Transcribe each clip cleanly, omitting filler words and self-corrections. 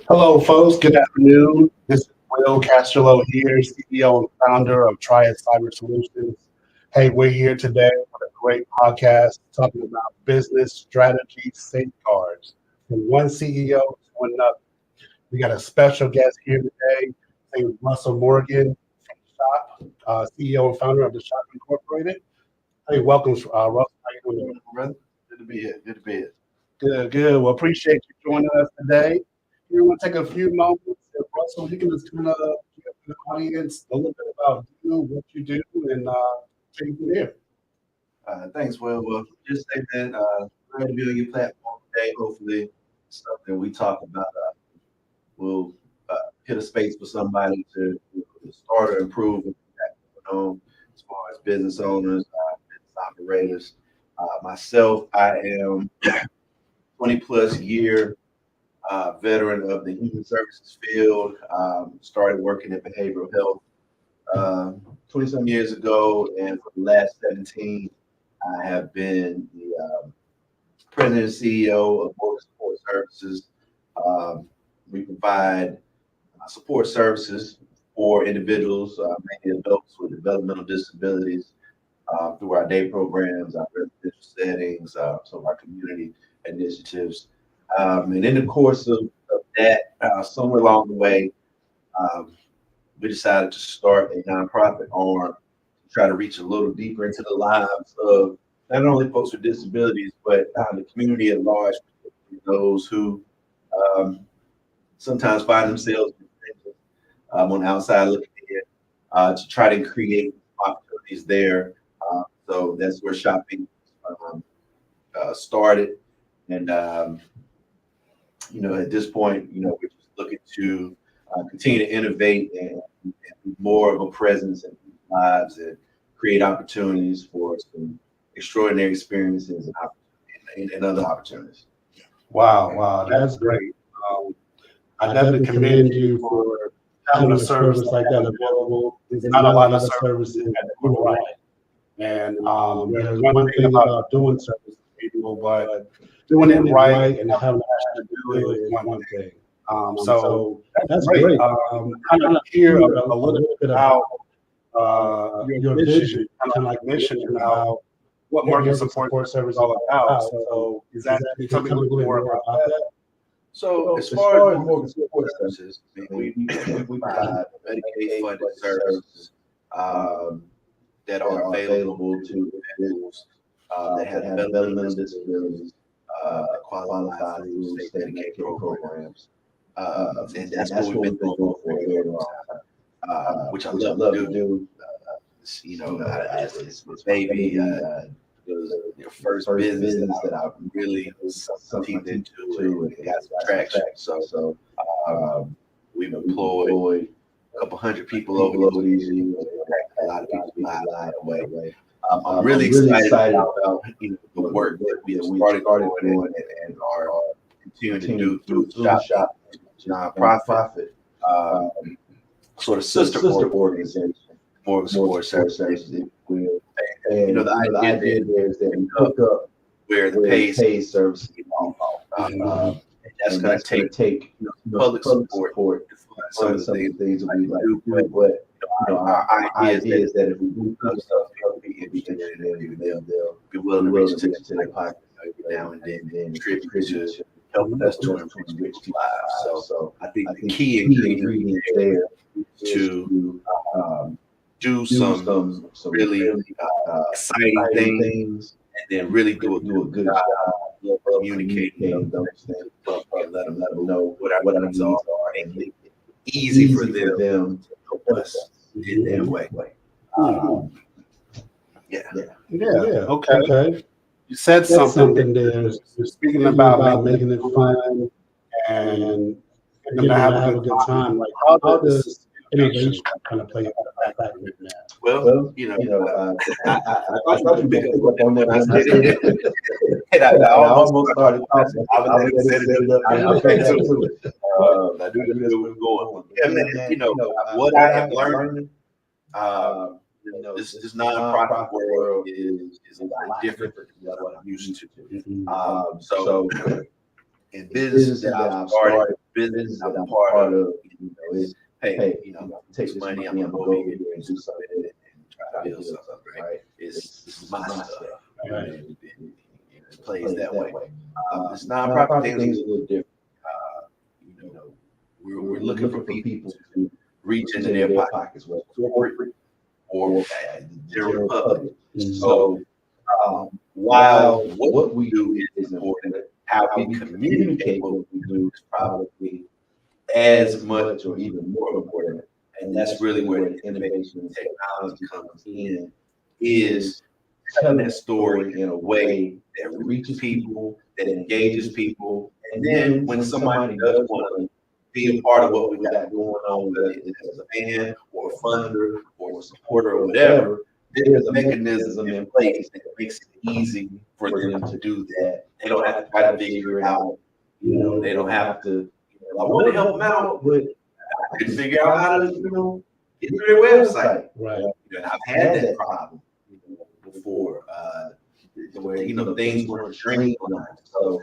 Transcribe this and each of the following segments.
Hello, folks. Good afternoon. This is Will Casterlow here, CEO and founder of Triad Cyber Solutions. Hey, we're here today with a great podcast talking about business strategy safeguards from one CEO to another. We got a special guest here today, named Russell Morgan from Shop, CEO and founder of the Shop Incorporated. Hey, welcome, Russell. How you doing? Brother. Good to be here. Good to be here. Good, good. Well, appreciate you joining us today. We want to take a few moments, Russell. You can just kind of give the audience a little bit about you, what you do, and take it from there. Thanks, Will. Well, just say that glad to be on your platform today. Hopefully, something we talk about will hit a space for somebody to start or improve what they got going on as far as business owners, business operators. Myself, I am 20 plus year veteran of the human services field. Started working in behavioral health 20 some years ago, and for the last 17, I have been the president and CEO of Morgan Support Services. We provide support services for individuals, mainly adults with developmental disabilities, through our day programs, our residential settings, some of our community initiatives. And in the course of that, somewhere along the way, we decided to start a nonprofit arm to try to reach a little deeper into the lives of not only folks with disabilities, but the community at large, those who sometimes find themselves on the outside looking in, to try to create opportunities there. So that's where shopping started. And at this point, we're just looking to continue to innovate and be more of a presence in people's lives and create opportunities for some extraordinary experiences and other opportunities. Wow, that's great. I definitely commend you for having a service like that available. There's not a lot of services that do it right. And there's one thing about doing services for people, but doing it right and having the passion to do it is one thing. So that's great. Kind of hear a little bit about your vision, kind of like mission about what market support service is all about. So is that something a little bit more about that? So as far as Morgan Support Services, we provide Medicaid funded services that are available to individuals that have developmental disabilities, qualify through state Medicaid programs. And that's what we've been doing for a very long time, which I love to do. It's maybe the first business that I really succeeded into and got some traction. So we've employed a couple hundred people over these years. A lot of people live away. I'm really excited about the work that we have started doing and are continuing to do through the shop nonprofit sort of sister organization, Morgan Support Services. And the idea there is that we hook up where the paid services and that's going to take public support for some of the things that we like to do. But our idea is that if we do stuff, they'll be interested in it. They'll be willing to reach into their pocket every now and then contribute to help us to improve people's lives. So I think the key ingredient there to do some really exciting things and then really do a good job of communicating those things and let them know what our needs are and make it easy for them to help us in their way. Okay. You said something there. You're speaking about making it fun and getting them to have a good time. Like, how does innovation kind of play a factor in that? Well, I thought you picked up on that. I said it. And I almost started talking. I was going to set it up. I knew this was going. Yeah, man, what I have learned, this nonprofit world is a lot different than what I'm used to. So in business that I've started, business that I'm part of, is, hey, take this money, I'm gonna go over here and do something and try to build something, right? This is my stuff, right? And it plays that way. This nonprofit thing is a little different. We're looking for people to reach into their pockets, whether corporate or the general public. So while what we do is important, how we communicate what we do is probably as much or even more important. And that's really where the innovation and technology comes in, is telling that story in a way that reaches people, that engages people. And then when somebody does want to be a part of what we got going on, whether it's as a fan or a funder or a supporter or whatever, there's a mechanism in place that makes it easy for them to do that. They don't have to try to figure it out. They don't have to, I want to help them out, but I can figure out how to, get to their website. Right. And I've had that problem before, where, things weren't streamlined. So,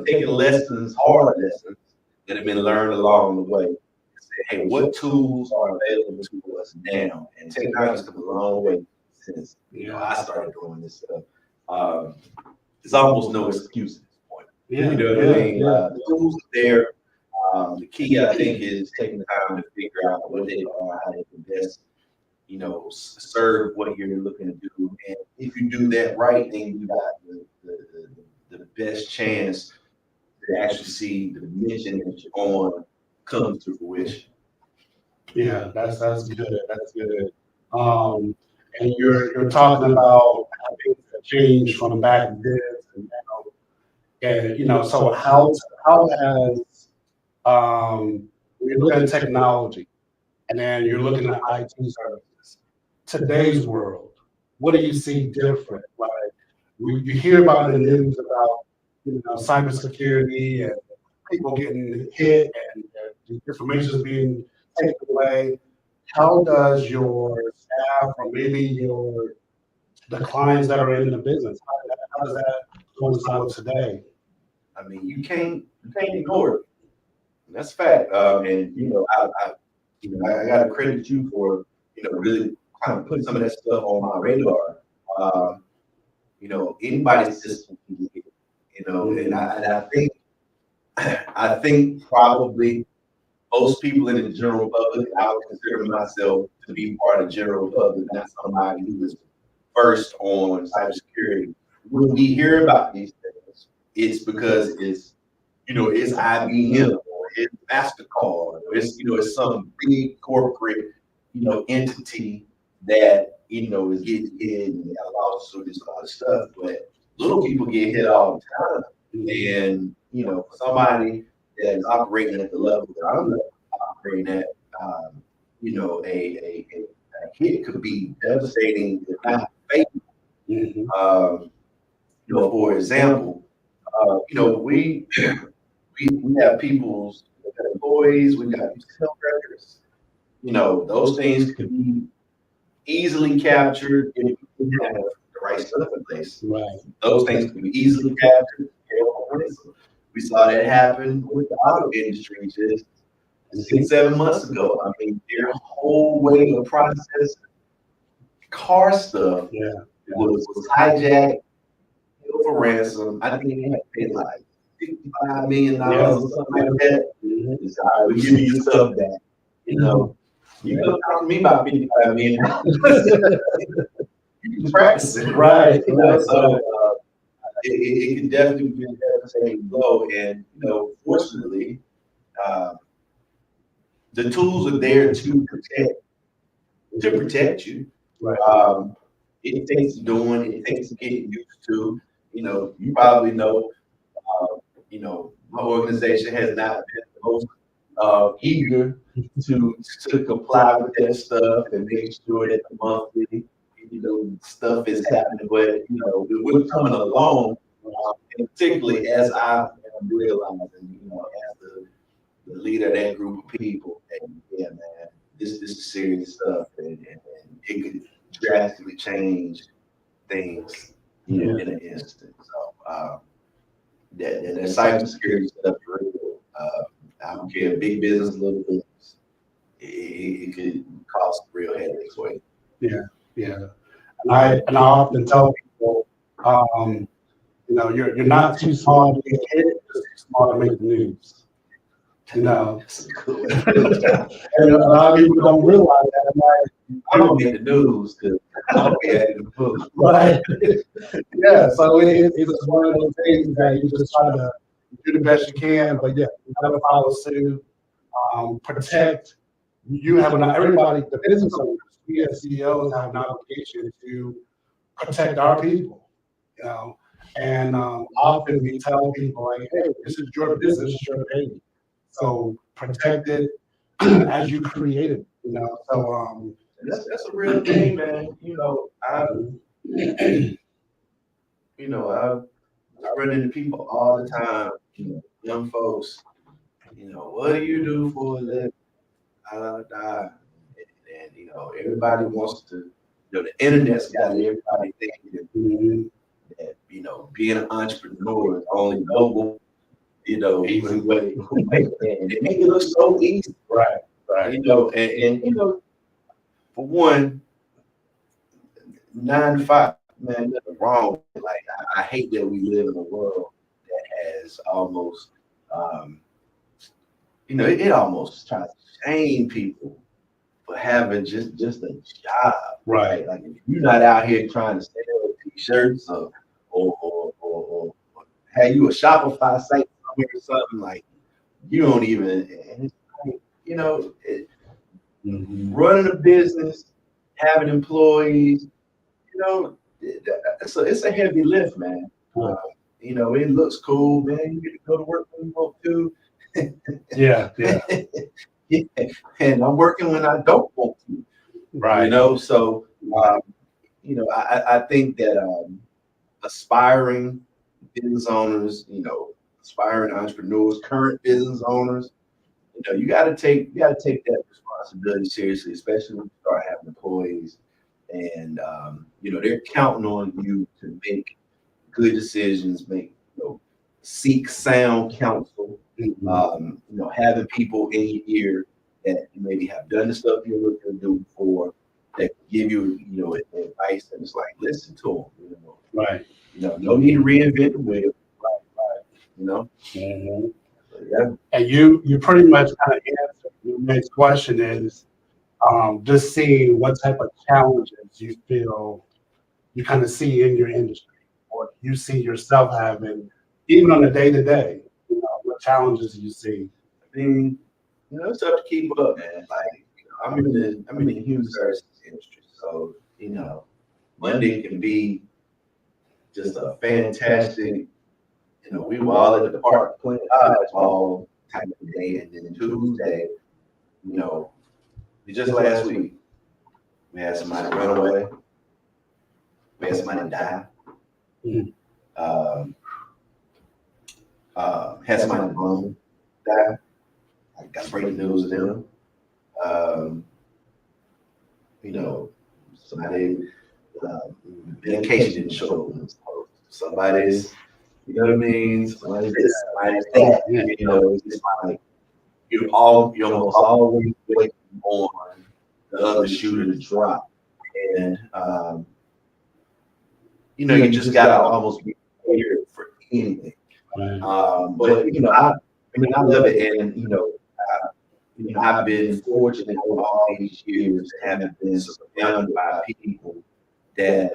taking lessons, hard lessons that have been learned along the way. Say, hey, what tools are available to us now? And technology's come a long way since I started doing this stuff. There's almost no excuse at this point. Yeah. You know what I mean? The tools are there. The key, I think, is taking the time to figure out what they are, how they can best, serve what you're looking to do. And if you do that right, then you got the best chance to actually see the mission that you're on come to fruition. Yeah, that's good. That's good. And you're talking about how things have changed from back then, so how has when you're looking at technology, and then you're looking at IT services, today's world, what do you see different? Like you hear about in the news about cybersecurity and people getting hit and information is being taken away. How does your staff or maybe the clients that are in the business, how does that coincide with today? I mean, you can't ignore it. That's a fact. And I got to credit you for really kind of putting some of that stuff on my radar. Anybody's system can get hit. And I think probably most people in the general public, I would consider myself to be part of the general public, not somebody who is first on cybersecurity. When we hear about these things, it's because it's IBM or it's MasterCard or it's some big corporate, entity that, is getting hit and got lawsuits and all this stuff. But little people get hit all the time. And, for somebody that is operating at the level that I'm operating at, a hit could be devastating if not fatal. For example, we have people's employees, we got health records. Those things could be easily captured if you have the right stuff in place. Right. Those things can be easily captured. We saw that happen with the auto industry just 6-7 months ago. I mean, their whole way of processing car stuff was hijacked, held for ransom. I think they had to pay like $55 million or something like that. It's all right, we give you your stuff back. You don't talk to me about $55 million. You can practice it, right? So it can definitely be a devastating blow. And fortunately, the tools are there to protect you. Right. It takes doing, it takes getting used to. You probably know. My organization has not been the most eager to comply with that stuff and make sure that the monthly stuff is happening, but we're coming along, and particularly as I'm realizing, as the leader of that group of people, and man, this is serious stuff, and it could drastically change things in an instant. So that cybersecurity stuff is real. I don't care, big business, little business. It could cause real headaches for you. Yeah, yeah. And I often tell people, you're not too small to get hit, just too small to make the news. That's a good way. And a lot of people don't realize that. Like, I don't make the news because I don't be at the book. right? Yeah. So it's just one of those things that you just try to do the best you can, but yeah, you gotta follow suit, protect. You have everybody, the business owners, we as CEOs have an obligation to protect our people, And often we tell people like, hey, this is your business, it's your baby. So protect it as you create it, So that's a real thing, man. I run into people all the time, young folks. What do you do for a living? And everybody wants to. The internet's got everybody thinking that being an entrepreneur is only noble. Easy way, and they make it look so easy, right. And for one, 9 to 5, man, nothing wrong. Like I hate that we live in a world that has almost, it almost tries to shame people for having just a job, right? Like if you're not out here trying to sell t-shirts or have you a Shopify site or something, like you don't even, and it's like, running a business, having employees, it's a heavy lift, man. It looks cool, man. You get to go to work when you want to. Yeah. Yeah. And I'm working when I don't want to. Right. So I think that aspiring business owners, aspiring entrepreneurs, current business owners, you gotta take that responsibility seriously, especially when you start having employees. And they're counting on you to make good decisions, seek sound counsel, having people in your ear that maybe have done the stuff you're looking to do before, that give you, advice, and it's like, listen to them, Right. No need to reinvent the wheel, right. Yeah. And you pretty much kind of answered your next question is just seeing what type of challenges you feel you kind of see in your industry, or you see yourself having, even on a day-to-day, what challenges you see. I mean, it's tough to keep up, man. Like, I'm in the human services industry, so Monday can be just a fantastic. We were all at the park playing dodgeball type of day, and then Tuesday, just last week, we had somebody run away, we had somebody die, had somebody in the room die. I got breaking news of them. Somebody medication didn't show up. Somebody's, what I mean? Somebody's this, somebody's that. It's just like you're almost always waiting on the other shooter to drop, and you just gotta almost be prepared for anything. Right. But I love it, and I've been fortunate over all these years to have been surrounded by people that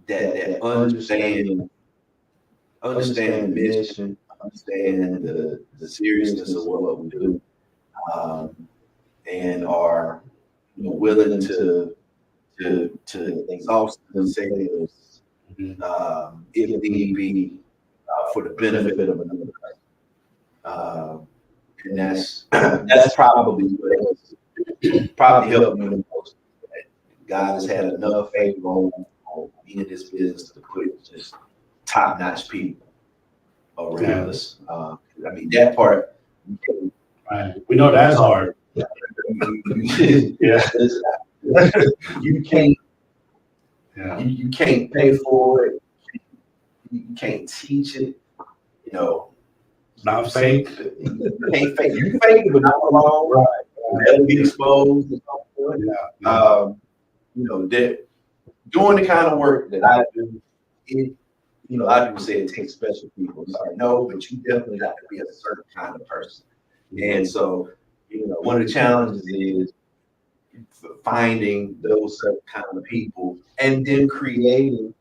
that understand the mission, understand the seriousness of what we do, and are willing to exhaust themselves if need be for the benefit of another person. And that's probably what probably helped me the most. God has had enough favor on me in this business to put just top-notch people around us. That part. Right. We know that's hard. Yeah. You can't. Yeah. You can't pay for it. You can't teach it. Not fake. You can't fake. You fake it, but not for long. Right. That'll get exposed at some point. Yeah. That doing the kind of work that I do, a lot of people say it takes special people. It's like, no, but you definitely got to be a certain kind of person. And so, one of the challenges is finding those certain kind of people and then creating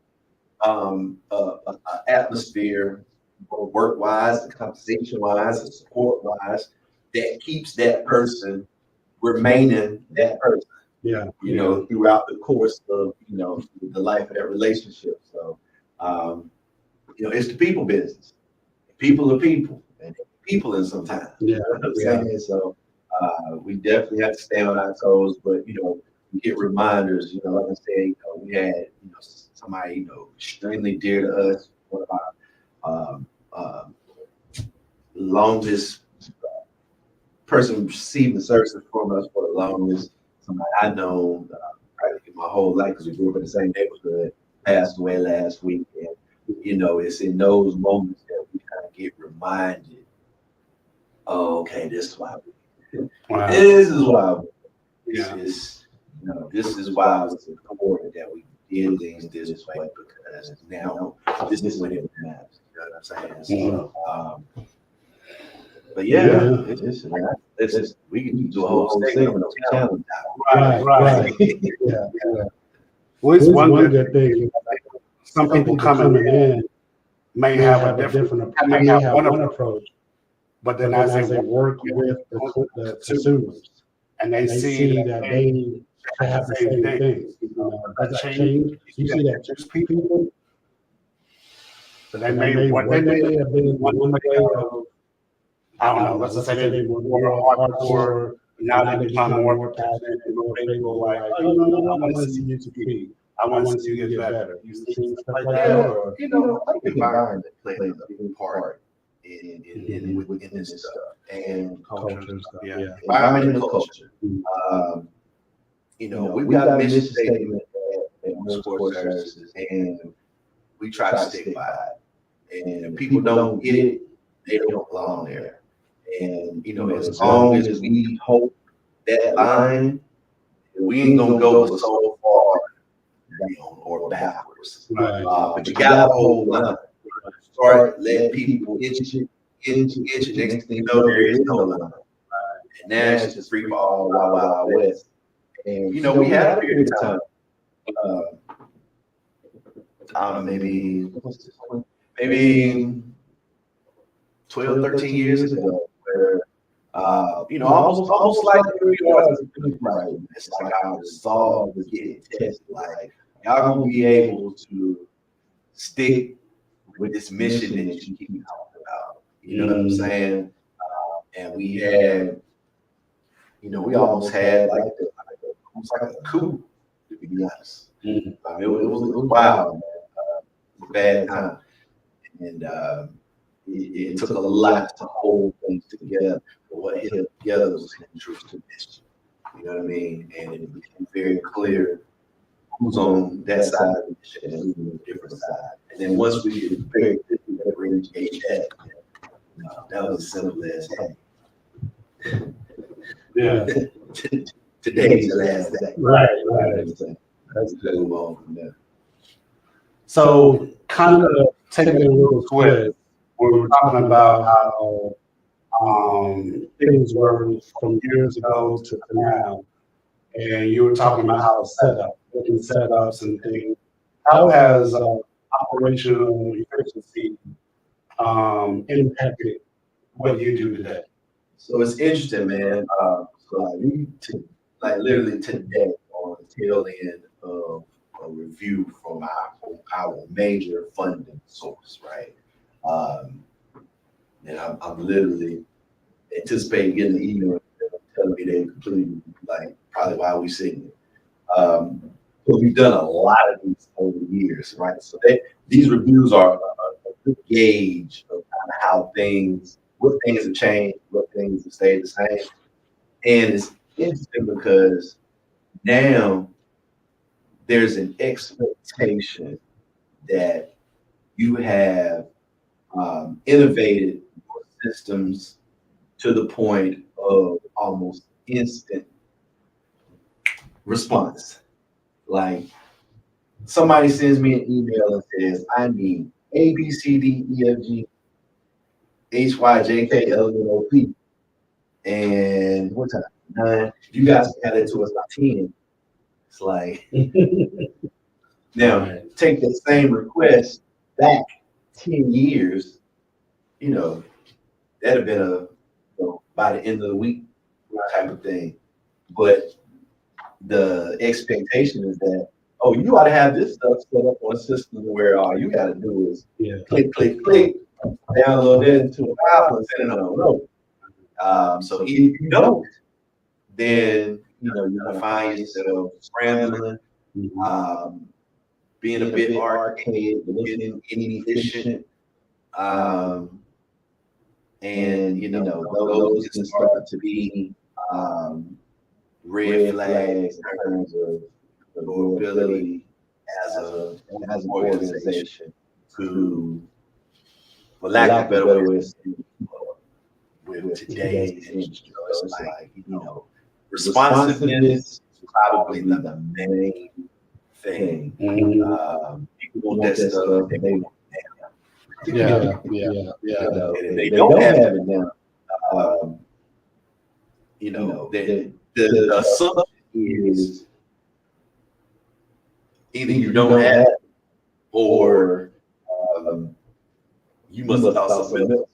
an atmosphere, work-wise, compensation-wise, and support-wise, that keeps that person remaining that person. Yeah. Throughout the course of the life of that relationship. So, it's the people business. People are people, and people in sometimes. Yeah. You know what I'm saying? So, we definitely have to stay on our toes, but we get reminders. Like I said, we had somebody extremely dear to us, one of our longest person receiving services from us for the longest. Somebody I know practically my whole life because we grew up in the same neighborhood, passed away last week. And, it's in those moments that we kind of get reminded, oh, okay, this is why Wow. this is why Yeah. this is why it's important that we did things this way, because now this is when it matters. You know what I'm saying? So, but yeah. It's just, we can do a whole segment on challenge. Right. Yeah. Well, it's one good thing. Some people coming in may have a different, may have one approach, but then as they work with the consumers and they see that they have the same things, does that change? You see that just people, so they may have been one way of, I don't know, let's just say they were more hardcore, now they become more passionate and more faithful, like, oh, I want to see you succeed. I want to see you get better. You see stuff like that? Or, I think environment plays a big part in this stuff. And culture stuff. Yeah. Environment and culture. We've got a mission statement at Motorsport Services, and we try to stick by it. And if people don't get it, they don't belong there. And as long as we hold that line, we ain't gonna go so far down or backwards. Right. But you gotta hold line. Start letting people inch it. Next thing you know, there is no line. And now it's just free for all, wild west. And we had a period of time. I don't know, maybe 12, 13 years ago, where almost like we are as a group, right? It's like our resolve was getting tested. Like, y'all gonna be able to stick with this mission that you keep talking about. You know what I'm saying? And we had, we almost had like a coup, to be honest. I mean, it was wild, man. It was a bad time. And it took a lot to hold things together. But what held together was the truth to mission. You know what I mean? And it became very clear who's on that side of the mission and who's on a different side. And then once we get very quickly engage that, that was as simple as, hey, yeah. Today's the last day. Right. That's a good move from there. So, kind of taking a little twist, we were talking about how things were from years ago to now, and you were talking about how different setups and things. How has operational efficiency impacted what you do today? So it's interesting, man. Literally today on the tail end of a review from our major funding source, right? And I'm literally anticipating getting an email telling me they completed, probably while we sitting here. But we've done a lot of these over the years, right? So these reviews are a good gauge of kind of how what things have changed, what things have stayed the same. And it's interesting because now there's an expectation that you have innovated your systems to the point of almost instant response. Like somebody sends me an email and says, I need A, B, C, D, E, F, G, H, Y, J, K, L, M, N, O, P. And what time? 9. You guys got it to us by 10. It's like, now take the same request back 10 years, that'd have been by the end of the week type of thing. But the expectation is that, oh, you ought to have this stuff set up on a system where all you got to do is click, click, click, download it into a file and send it on the road. So if you don't, then you're gonna find yourself scrambling, being a bit archaic, looking inefficient, and those can start to be red flags in terms of your ability as an organization to, for lack of a better way, with today's industry. So it's like, responsiveness is probably the main thing. People want that stuff, they want it now. And if they don't have it now, the assumption is either you don't have it or you must have thought something else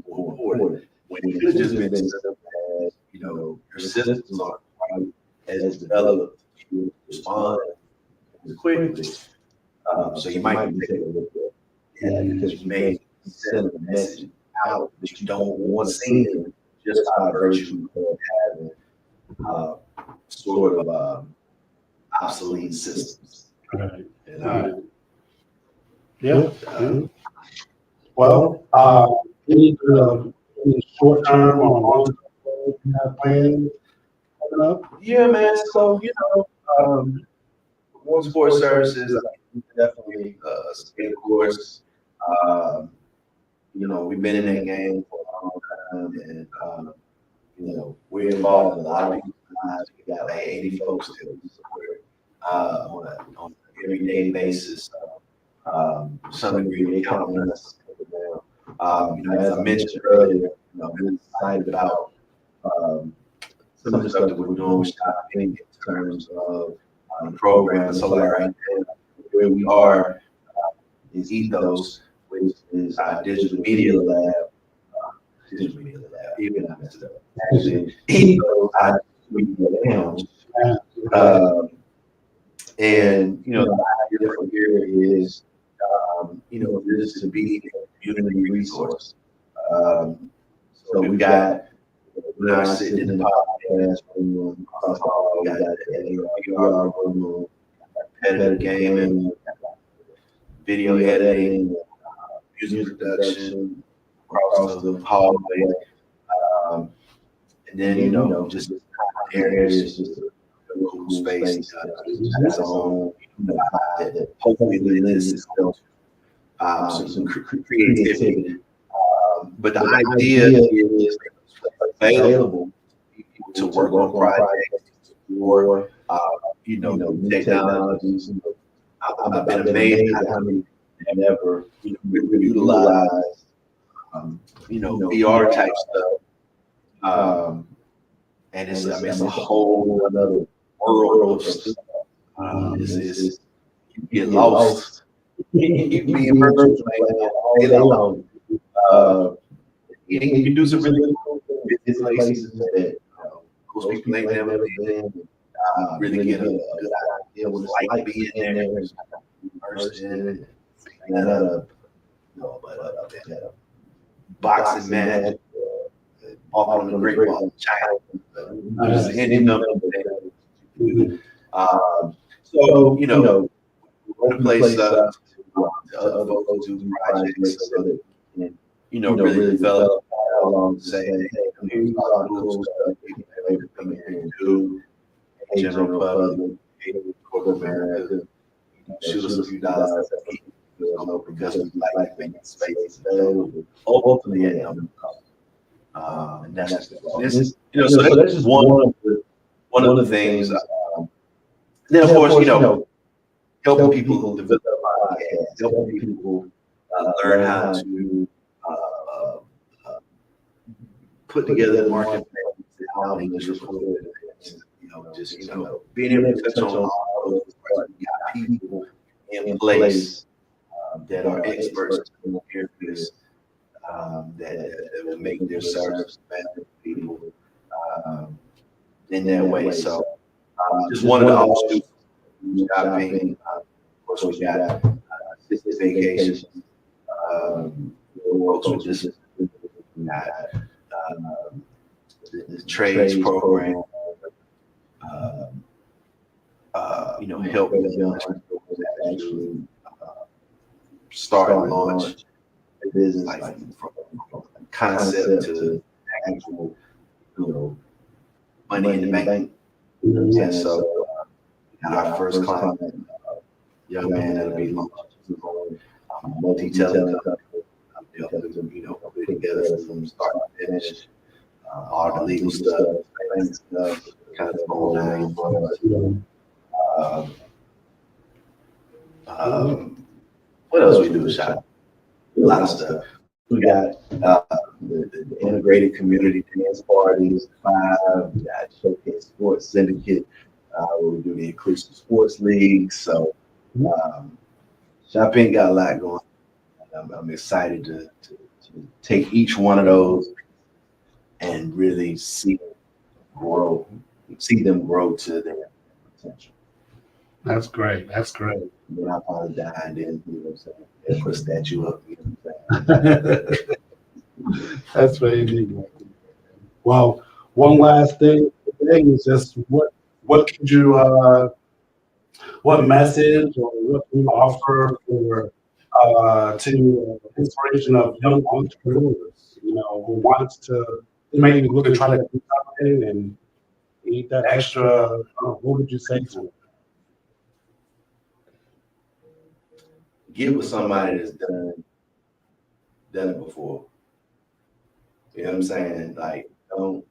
more important. When it could just been simple as, your systems aren't quite as developed to respond as quickly. So you might be taking a look at that because you may send a message out that you don't want to send just by virtue of having sort of obsolete systems. Right. Well, any short term or long term you have planned coming up? Yeah, man. So more sports services, definitely skate course. We've been in that game for a long time, and we're involved in a lot of people's lives. We got like 80 folks that we support on an everyday basis. Some degree they count on us now. As I mentioned earlier, I'm really excited about some of the stuff that we're doing with Shoppe Inc. in terms of the program. So like right now, where we are is Ethos, which is our digital media lab. Even I messed it up. Actually, Ethos, our digital media lounge. And the idea from here is, this to be a community resource. So we've got, we're now sitting in the podcast room across the hall. We got the AR room, competitive gaming, video editing, music production across the hallway. And then, just areas, just a cool space that's on, that hopefully lends itself some creativity. But the idea is available to work on projects or new technologies. I've been amazed at how many have never utilized VR type stuff. And it's a whole another world of stuff. You get lost. You can be immersed all day long. You can do some really cool things in places that most people ain't never been. Really get a good idea what it's like being there, immersed in it. And a boxing match, walk on the Great Wall of China, just any number of things. So, we're going to place up to other folks who do projects so that really develop along say, hey, here's all the cool stuff we can come in here and do. Hey, general public, hey, corporate America, shoot us a few dollars because we like making space available. Ultimately, at no cost. And that's this, so that's just one of the things. Then of course, helping people develop podcasts, helping people learn how to put together the market plans and how they just report it. Being able to touch on all those parts. We got people in place that are experts in areas that will make their service better for people in that way. So just one of the offshoots of shopping. Of course, we got assisted vacations. Folks with disabilities. We got the trades program. Help them actually start and launch a business, like from concept to actual, money in the bank. And so, our first client, young man that'll be launching multi-telling company, helping them, put it together from start to finish, all the legal stuff, bank stuff, kind of whole nine. What else we do, Shop? A lot of stuff. We got the integrated community dance parties, 5. We got Showcase Sports Syndicate, where we do the inclusive sports league. So Shoppe Inc got a lot going on. I'm excited to take each one of those and really see them grow to their potential. That's great. That's great. When I probably died, then they put a statue up. What I'm saying? That's very neat. Well, one last thing today is just what could you what message or what can you offer for to inspiration of young entrepreneurs, who wants to maybe look to try to do something and need that extra, what would you say to them? Get with somebody that's done it before. You know what I'm saying? Like, don't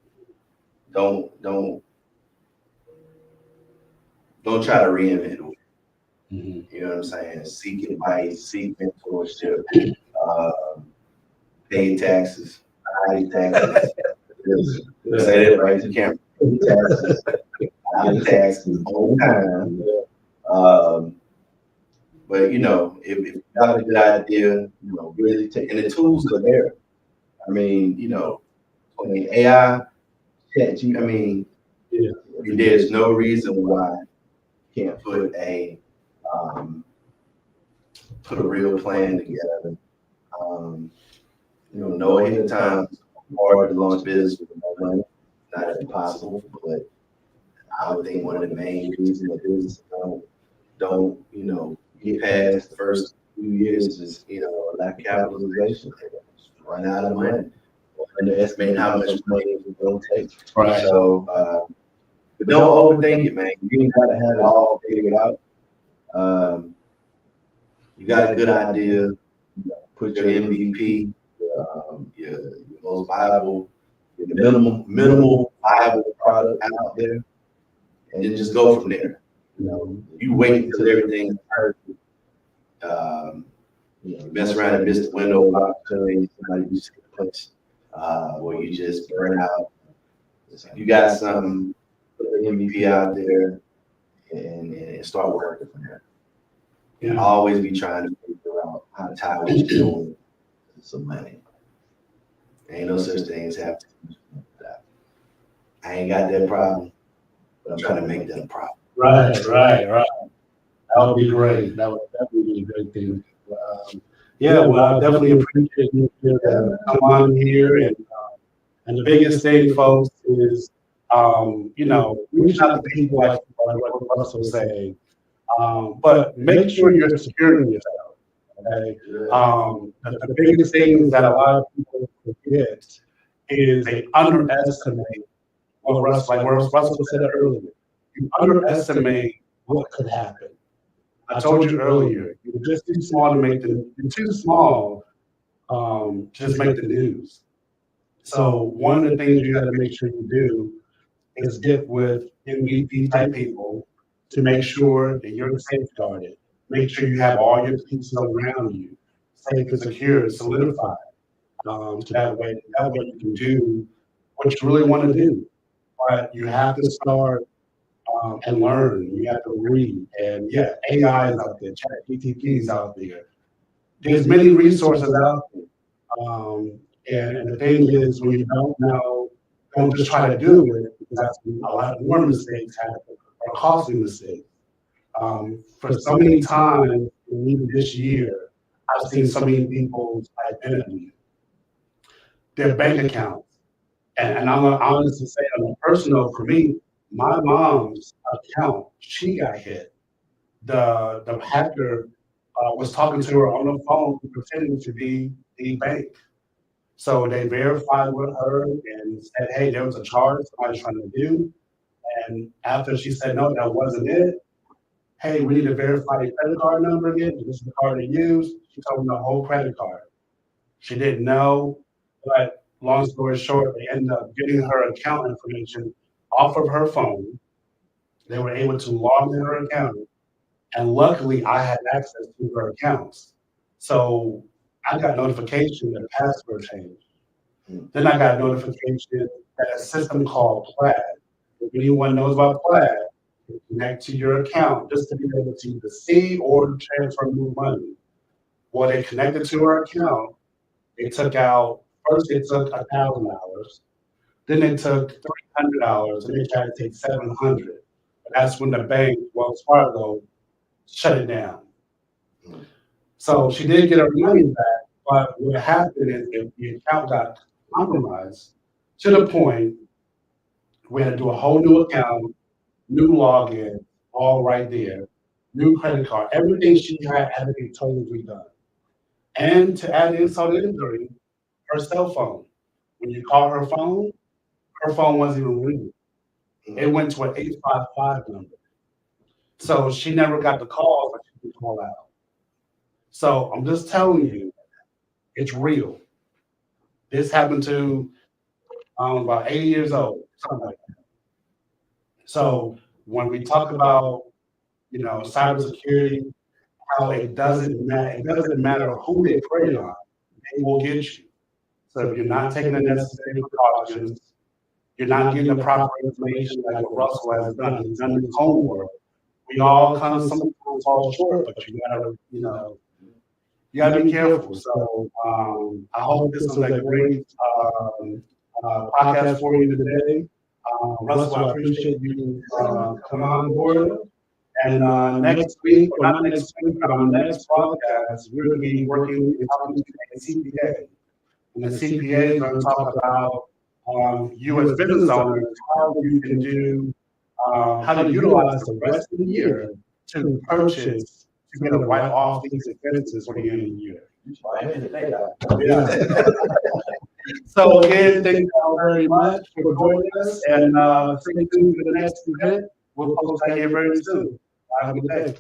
try to reinvent the wheel. You know what I'm saying? Seek advice, seek mentorship, pay taxes, hide taxes. Say that right, you can't pay taxes, hide taxes all the time. But if you got a good idea, really take, and the tools are there. I mean, AI, there's no reason why you can't put a real plan together. No ahead of time, hard to launch business with no money, not impossible, but I would think one of the main reasons that business don't get past the first few years is lack of capitalization. Run out of money, underestimate how much money it's going to take. Right. So, but don't overthink it, man. You ain't got to have it all figured out. You got a good idea. Put your MVP, your most viable, your minimal viable product out there, and then just go from there. You wait until everything's perfect. Mess around and miss the window of opportunity. Somebody you see the place, or you just burn out. You got something, put the MVP out there, and start working from there. And always be trying to figure out how to tie what you're doing to some money. Ain't no such thing as having that. I ain't got that problem, but I'm trying to make that a problem. Right. That would be great. That would be a great thing. I definitely appreciate you to come on here, and the biggest thing, folks, is reach out to people like what Russell was saying, but make sure you're securing yourself. Okay, the biggest thing that a lot of people forget is they underestimate what Russell said earlier. You underestimate what could happen. I told you earlier, you're just too small to make you're too small to just make the news. So one of the things you got to make sure you do is get with MVP type people to make sure that you're safeguarded. Make sure you have all your pieces around you, safe and secure, solidified. So that way you can do what you really want to do. But you have to start and learn. You have to read. And yeah, AI is out there, ChatGPT is out there. There's many resources out there. And the thing is, when you don't know, don't just try to do it, because that's a lot more mistakes happen or costly mistakes. For so many times, and even this year, I've seen so many people's identity, their bank accounts. And I'm gonna honestly say, on a personal, for me, my mom's account, she got hit. The hacker was talking to her on the phone, pretending to be the bank. So they verified with her and said, hey, there was a charge somebody's trying to do. And after she said, no, that wasn't it. Hey, we need to verify your credit card number again. This is the card they used. She told them the whole credit card. She didn't know, but long story short, they ended up getting her account information off of her phone. They were able to log in her account. And luckily, I had access to her accounts. So I got notification that the password changed. Then I got notification that a system called Plaid. If anyone knows about Plaid, you connect to your account just to be able to either see or transfer new money. Well, they connected to her account. They took out, first they took $1,000. Then they took $300, and they tried to take $700. But that's when the bank, Wells Fargo, shut it down. So she did get her money back, but what happened is if the account got compromised to the point we had to do a whole new account, new login, all right there, new credit card, everything she had to be totally redone. And to add insult to injury, her cell phone. When you call her phone wasn't even ringing. It went to an 855 number. So she never got the call, but she could call out. So I'm just telling you, it's real. This happened to about 80 years old, something like that. So when we talk about, cybersecurity, how it doesn't matter who they prey on, they will get you. So if you're not taking the necessary precautions, you're not getting the proper information like what Russell has done. He's done his homework. We all kind of sometimes fall short, but you gotta be careful. So I hope this was a great podcast for you today. Russell, I appreciate you coming on board. And next week, or not next week, but on the next podcast, we're going to be working and talking to a CPA. And the CPA is going to talk about you as business owners, how you can do, how to utilize the rest of the year to purchase, to get a write off these expenses for the end of the year. Yeah. So again, thank you all very much for joining us, and stay tuned for the next event. We'll post that here very soon. Have a good day.